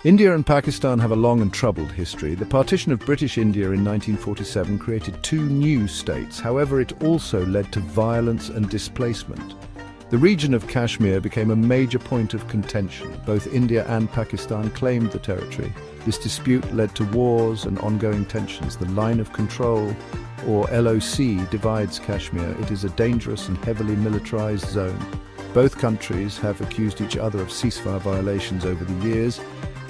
India and Pakistan have a long and troubled history. The partition of British India in 1947 created two new states. However, it also led to violence and displacement. The region of Kashmir became a major point of contention. Both India and Pakistan claimed the territory. This dispute led to wars and ongoing tensions. The Line of Control, or LOC, divides Kashmir. It is a dangerous and heavily militarized zone. Both countries have accused each other of ceasefire violations over the years.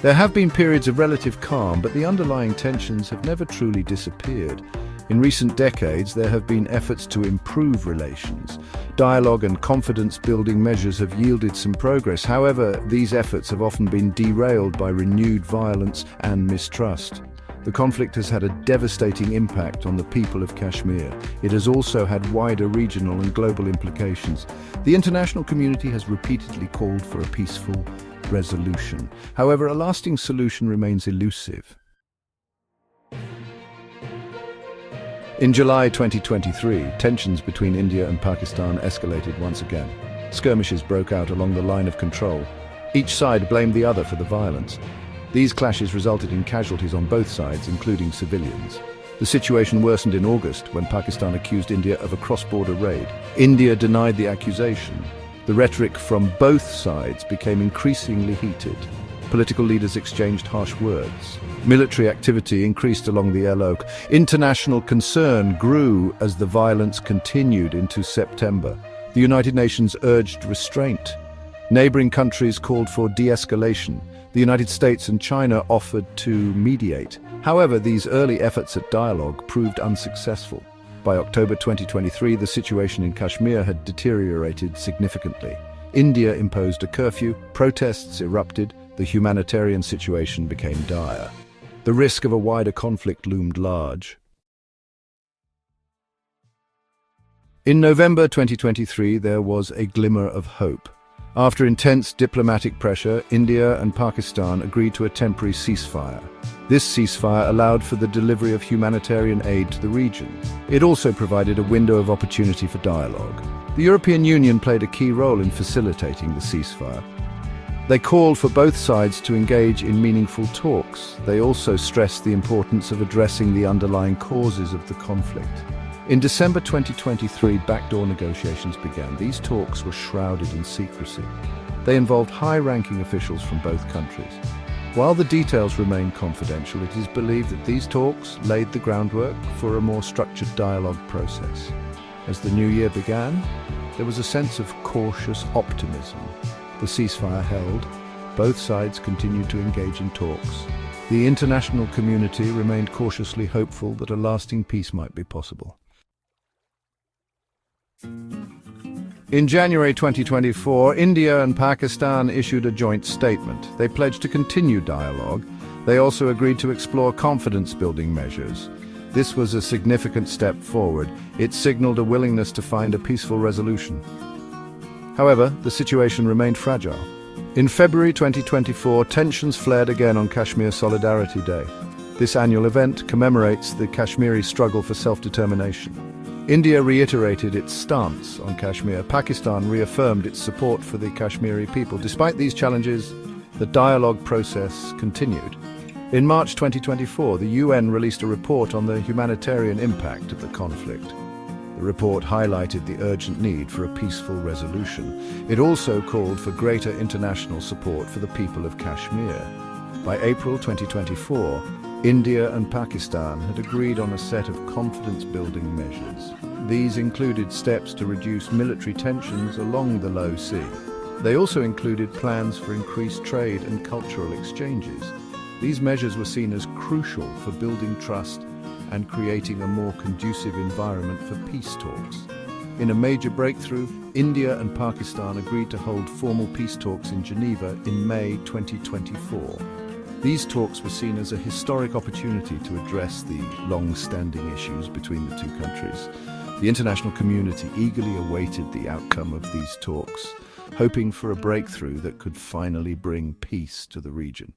There have been periods of relative calm, but the underlying tensions have never truly disappeared. In recent decades, there have been efforts to improve relations. Dialogue and confidence-building measures have yielded some progress. However, these efforts have often been derailed by renewed violence and mistrust. The conflict has had a devastating impact on the people of Kashmir. It has also had wider regional and global implications. The international community has repeatedly called for a peaceful resolution. However, a lasting solution remains elusive. In July 2023, tensions between India and Pakistan escalated once again. Skirmishes broke out along the line of control. Each side blamed the other for the violence. These clashes resulted in casualties on both sides, including civilians. The situation worsened in August when Pakistan accused India of a cross-border raid. India denied the accusation. The rhetoric from both sides became increasingly heated. Political leaders exchanged harsh words. Military activity increased along the LOC. International concern grew as the violence continued into September. The United Nations urged restraint. Neighboring countries called for de-escalation. The United States and China offered to mediate. However, these early efforts at dialogue proved unsuccessful. By October 2023, the situation in Kashmir had deteriorated significantly. India imposed a curfew, protests erupted, the humanitarian situation became dire. The risk of a wider conflict loomed large. In November 2023, there was a glimmer of hope. After intense diplomatic pressure, India and Pakistan agreed to a temporary ceasefire. This ceasefire allowed for the delivery of humanitarian aid to the region. It also provided a window of opportunity for dialogue. The European Union played a key role in facilitating the ceasefire. They called for both sides to engage in meaningful talks. They also stressed the importance of addressing the underlying causes of the conflict. In December 2023, backdoor negotiations began. These talks were shrouded in secrecy. They involved high-ranking officials from both countries. While the details remain confidential, it is believed that these talks laid the groundwork for a more structured dialogue process. As the new year began, there was a sense of cautious optimism. The ceasefire held. Both sides continued to engage in talks. The international community remained cautiously hopeful that a lasting peace might be possible. In January 2024, India and Pakistan issued a joint statement. They pledged to continue dialogue. They also agreed to explore confidence-building measures. This was a significant step forward. It signaled a willingness to find a peaceful resolution. However, the situation remained fragile. In February 2024, tensions flared again on Kashmir Solidarity Day. This annual event commemorates the Kashmiri struggle for self-determination. India reiterated its stance on Kashmir. Pakistan reaffirmed its support for the Kashmiri people. Despite these challenges, the dialogue process continued. In March 2024, the UN released a report on the humanitarian impact of the conflict. The report highlighted the urgent need for a peaceful resolution. It also called for greater international support for the people of Kashmir. By April 2024, India and Pakistan had agreed on a set of confidence-building measures. These included steps to reduce military tensions along the Low Sea. They also included plans for increased trade and cultural exchanges. These measures were seen as crucial for building trust and creating a more conducive environment for peace talks. In a major breakthrough, India and Pakistan agreed to hold formal peace talks in Geneva in May 2024. These talks were seen as a historic opportunity to address the long-standing issues between the two countries. The international community eagerly awaited the outcome of these talks, hoping for a breakthrough that could finally bring peace to the region.